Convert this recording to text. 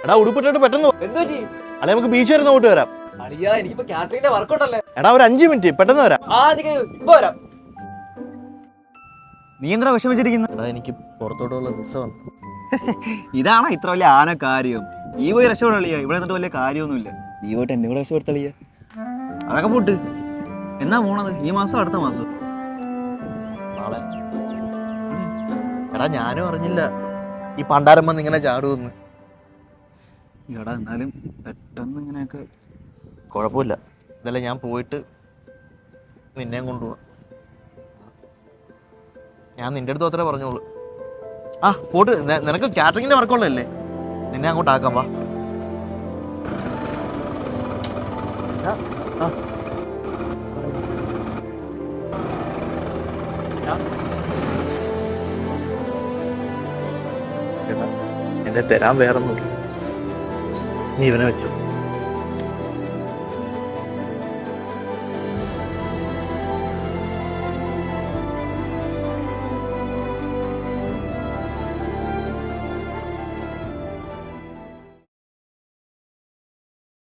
എടാ ഉടുപ്പിട്ടിട്ട് പെട്ടെന്ന് എന്തുപറ്റി? അല്ലെ നമുക്ക് ബീച്ച് വരെ നോട്ട് വരാം. അളിയാ എനിക്കിപ്പോ കാറ്ററിംഗിന്റെ വർക്ക് ഉണ്ടല്ലേ. എടാ ഒരു 5 മിനിറ്റ് പെട്ടെന്ന് വരാം. ഇപ്പൊ വരാം. നീ എന്താ വിഷമിച്ചിരിക്കുന്നത്? എടാ എനിക്ക് പുറത്തോട്ടുള്ള വിസ വന്നു. ഇതാണോ ഇത്ര വലിയ ആന കാര്യം? നീ പോയി രക്ഷപ്പെടളിയാ, ഇവിടെ എന്നിട്ട് വലിയ കാര്യമൊന്നുമില്ല. നീ പോയിട്ട് എന്നെ കൂടെ രക്ഷപ്പെടുത്തളിയ. അതൊക്കെ പോട്ട്. എന്നാ പോണത്? ഈ മാസം അടുത്ത മാസം? നാളെ. എടാ ഞാനും അറിഞ്ഞില്ല ഈ പണ്ടാരം വന്ന് ഇങ്ങനെ ചാടുമെന്ന്. എടാ എന്നാലും പെട്ടെന്ന് ഇങ്ങനെയൊക്കെ. കുഴപ്പമില്ല, ഇതല്ല ഞാൻ പോയിട്ട് നിന്നെയും കൊണ്ടുപോവാം. ഞാൻ നിന്റെ അടുത്ത് അത്രേ പറഞ്ഞോളൂ. ആ പോട്ട്, നിനക്ക് കാറ്ററിങ്ങിന്റെ വർക്കുള്ളതല്ലേ, നിന്നെ അങ്ങോട്ട് ആക്കാം. വാ. എന്നെ തരാൻ വേറൊന്നുമില്ല, നീ ഇവനെ വെച്ചു.